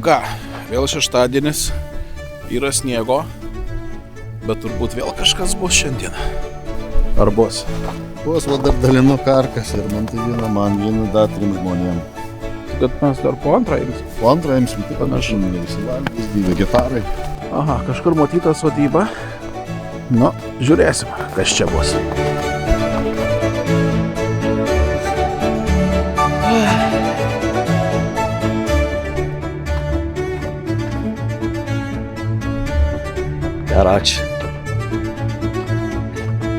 ką, vėl šeštadienis, yra sniego, bet turbūt vėl kažkas bus šiandien. Ar bus? Bus, va dar dalinu karkas ir man tai vieną, man vieną dar 3 žmonėm. Kad mes dar po antrą imsim. Po antrą imsim, tai panašu, ne visi valgys, gyvė gitarai. Aha, kažkur matyta sodyba. Nu, žiūrėsim, kas čia bus. Karač.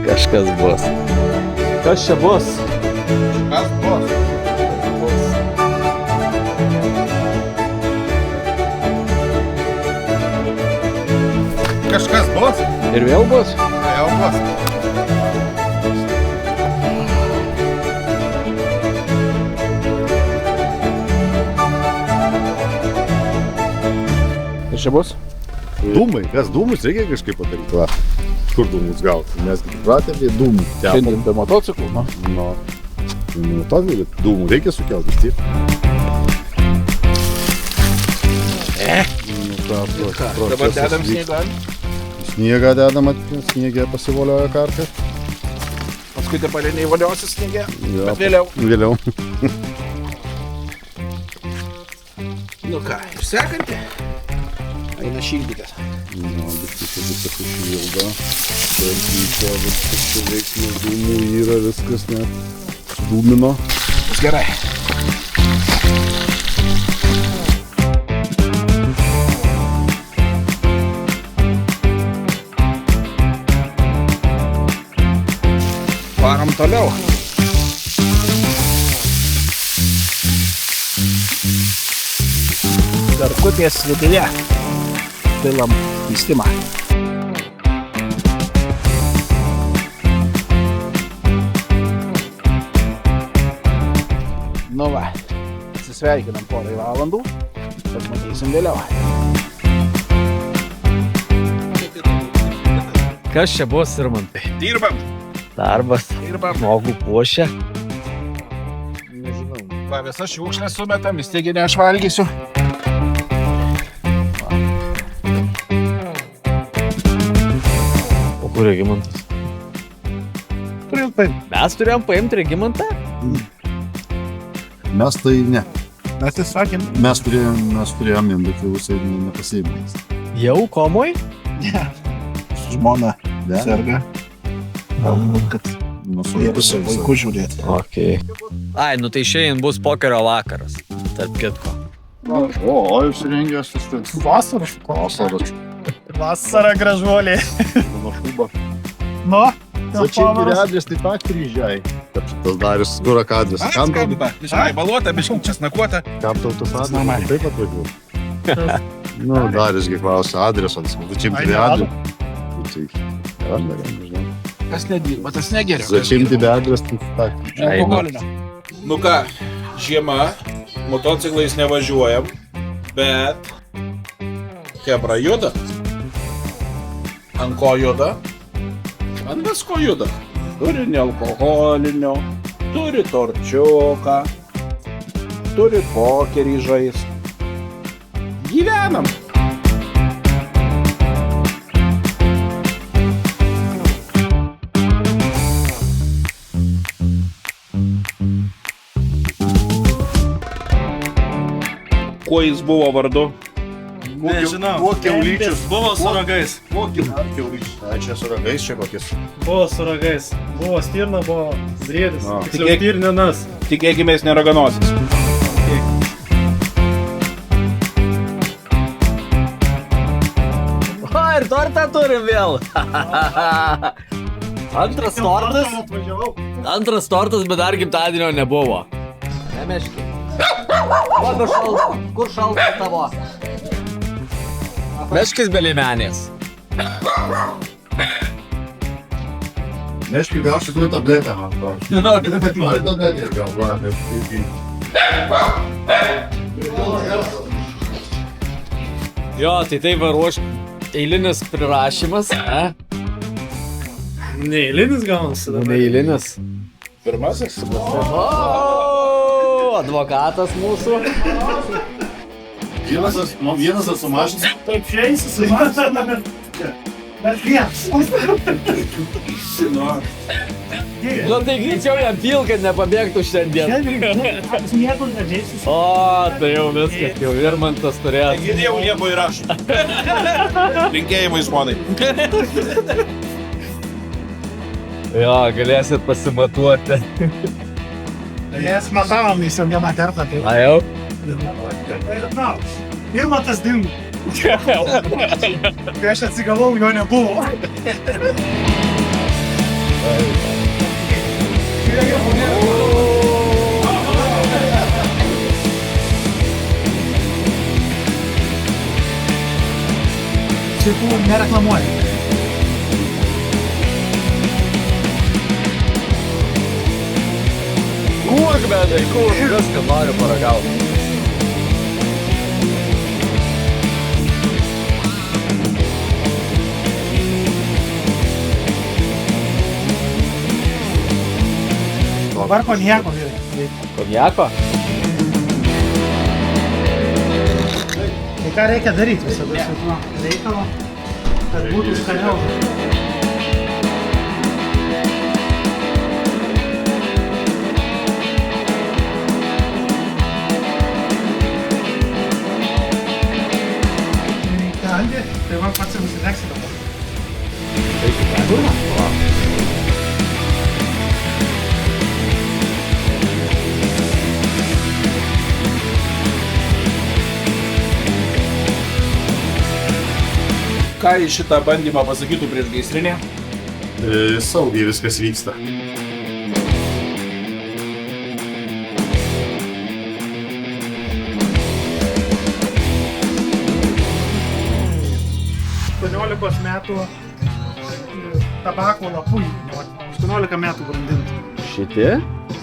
Kažkas bus. Kas čia bus? Kas bus? Kažkas bus? Ir vėl bus? Vėl bus. Kas čia bus? Dūmai, kas dūmus reikia kažkaip padaryti, va. Kur dūmus gauti? Mes pratėlį dūmų tepam. Šiandien be motociklų, nu? Nu, motociklų, dūmų reikia sukelti, vis tiek. Dabar dedam sniegą. Sniegą dedam, sniegė pasivolioja karką. Paskui tie paliniai valiosi sniegė, Jo, bet vėliau. Vėliau. Nu ką, ir sekanti? Eina šildytis. Nu, viskas sušildo. Tvarkyta, viskas suveiks, jau dūmų yra, viskas net dūmino. Bus gerai. Varom toliau. Garkutės viduje pilam įstimą. Nu va, atsisveikinam porai valandų, bet matysim vėliau. Kas čia bus, Irmantai? Dirbam. Darbas. Dirbam. Žmogų puošia. Nežinau. Va, visą šiukšlę sumetam, vis tiek neišvalgysiu. O kur Regimantas? Turėjom paimti. Mes turėjom paimti Regimantą? Mes tai ne. Mes tai sakėm. Mes turėjom jam, bet jau jisai nepasiėmės. Jau komoj? Ne. Su žmona Ne? serga. Galbūt, kad Nu, jie su vaiku žiūrėti. Okay. Ai, nu tai šiandien bus pokerio vakaras. Tarp kitko. O, jūs rengęs tas tai. Vasaras. Vasaras. Vasara gražuolė. Mano šuba. Nu, Začinti redės, tai tak kryžiai. Tas Darius Gurakadvis. Kam tau Biškai baluota, biškai česnakuota. tas adresas? Normaliai. Taip atvažiuoju. Nu, Dariusgi klausia adreso, začinti Ai, redės. Tai nežinau. Kas nedirba, tas negeria. Začinti redės, tai tak. Alkoholinio. Nu ką, žiema, motociklais nevažiuojam, bet Hebra juda. Ant ko juda? Ant visko juda. Turi nealkoholinio, turi torčiuką, turi pokerį žaist. Gyvenam. Kuo jis buvo vardu? nežinau. Kuo kiaulyčius? Buvo su ragais. Kiaulyčius. A, čia su ragais, čia kokius. Buvo su ragais. Buvo stirna, buvo briedis. A. Tiksliau stirninas. Tikėkimės neraganosis. O, ir tortą turim vėl. Antras tortas. Atvažiavau. Antras tortas, bet dar gimtadienio nebuvo. Nemeški. Kokios šalta? Kur šalta tavo? Meškis be liemenės. Neškai gal šitų tabletę, man tabletė gal, va, Jo, tai tai va ruoš eilinis prirašymas, ne? Neeilinis gaunasi dabar. Neeilinis. Pirmasis? O, advokatas mūsų. Vienas sumažins. Taip šiais, sumažiname, bet vienas. Nu tai greičiau jam pil, kad nepabėgtų šiandien. Niekur nedėsis. O, tai jau viskas, jau Virmantas turės. Girdėjau nieko įrašą. Linkėjimai, žmonai. Jo, galėsit pasimatuoti. Mes matavom jis jau vieną kartą. A jau? Pirma tas dingo. Kai aš atsigavau, jo nebuvo. Šitų nereklamuoju. Kūk, bedai, kūk. Viską noriu paragauti. Dabar konjako. Konjako? Tai ką reikia daryti visada su tuo reikalo, kad būtų skaniau. Tai man pats nusidegsi dabar. Ką į šitą bandymą pasakytų prieš gaisrinę? Saugiai viskas vyksta. Metų tabako lapui, 18 metų brandintų. Šitie?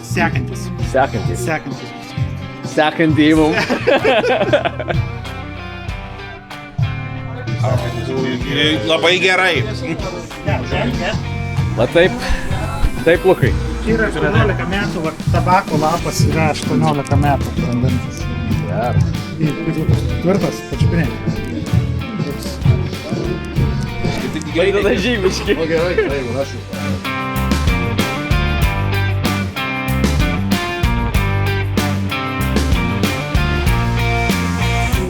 Sekantis. Sekantis. Sekantis. Sekantį įmum. Labai gerai. Va taip. Taip, Lukai. Yra 18 metų, va, tabako lapas yra 18 metų brandintas. Geras. Tvirtas, pačiupinė. Tada žymiški. O gerai, jeigu rašau.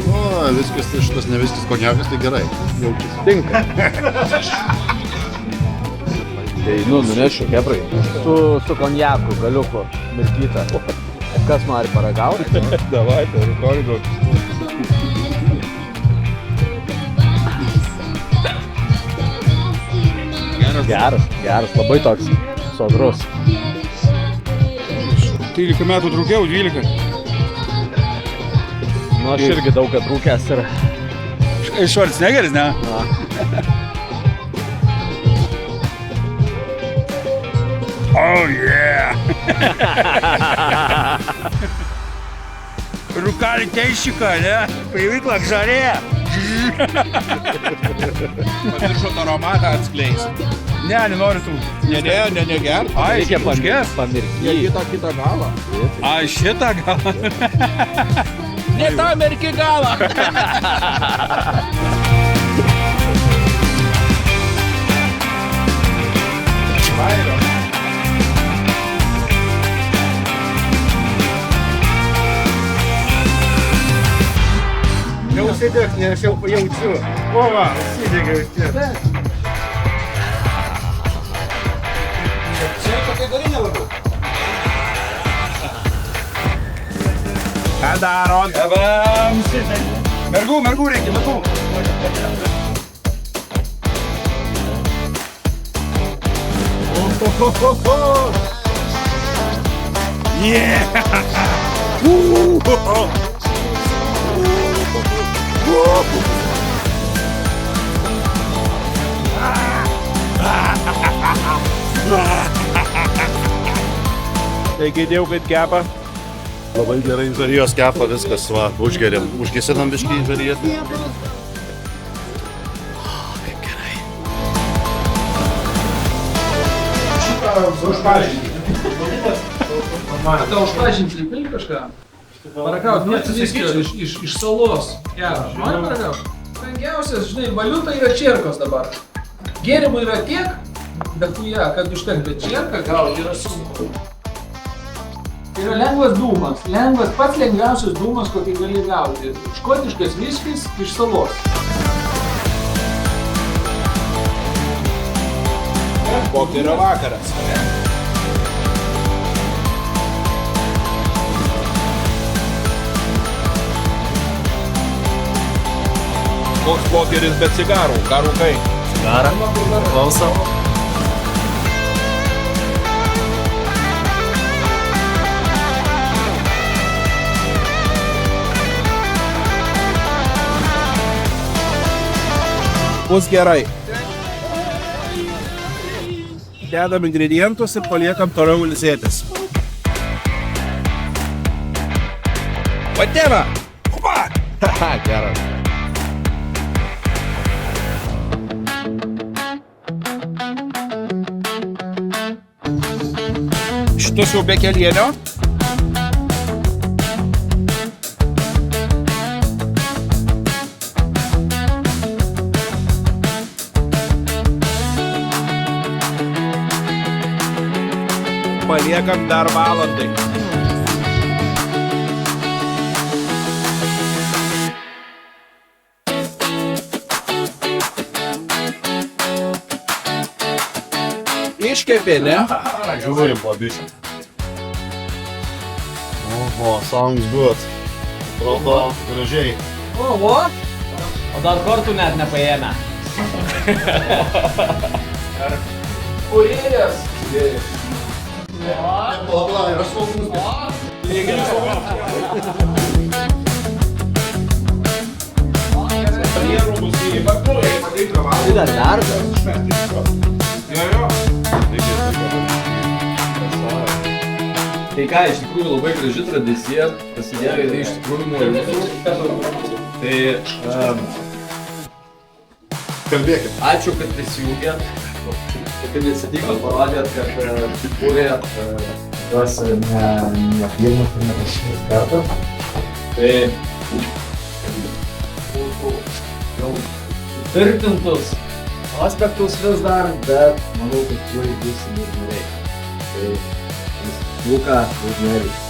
O, viskas, tai šitas ne viskas konjakas, tai gerai. Jaučiasi. Tinka. Tai, nunešiu, kebrai. Su konjaku, galiuku, mirkytą. Kas nori paragauti? Davai, tai rūkori duok. Geras, labai toks sodrus. 13 metų trūkiau, 12. Nu, aš irgi daug atrūkęs ir... Schwarzeneggeris, ne? Na. Oh yeah! Rūkali teišika, ne? Privyklak žarė. Pamiršot aromatą atskleis. Ne, nenoriu tų. Neger. Ai, Reikia užges. pamirkyti. Kitą galą. Ai, šitą gal. Ne tą merki galą. Neužsidėk, nes aš jau jaučiu. O va, užsidėgiau iš tiek. Čia tokia garinė labiau. Ką darot? Evam! Mergų reikia, mergų. Yeah! Tai girdėjau, kad kepa. Labai gerai žarijos kepa, viskas, va, užgeriam. Užgesinam biškį žariją. Gal užpažinti, įpilti kažką? Paragaut, viskio iš salos. Geras. Nori paragaut? Brangiausias, žinai, valiuta yra čierkos dabar. Gėrimų yra tiek, bet kad užtenka, bet čierką gauti yra sunku. Tai yra lengvas dūmas, pats lengviausias dūmas, kokį gali gauti. Škotiškas viskis iš salos. Pokerio vakaras. Koks pokeris be cigarų? Ką rūkai? Cigarą. Klausom. Bus gerai. Dedam ingredientus ir paliekam toliau ilsėtis. Patėna! Opa! Haha, geras. Šitus jau be kelienio. Paliekam dar valandai. Iškepė, ne? Žiūrim po bišį. Oho, sounds good. Atrodo gražiai. Oho. O dar kortų net nepaėmė. Kūrėjas. Pala, yra saugus. Tai dar verda. Tai ką, iš tikrųjų labai graži tradicija, prasidėjo jinai iš tikrųjų nuo jūsų. Tai Kalbėkit. ačiū, kad prisijungėt. Kad iniciatyvą parodėt, kad įkūrėt tuos ne pirmas ir ne paskutinis kartas. Tai mūsų jau tvirtintus aspektus vis dar, bet manau, kad tuoj būsim ir nereikia. Tai Luka, už nereikia.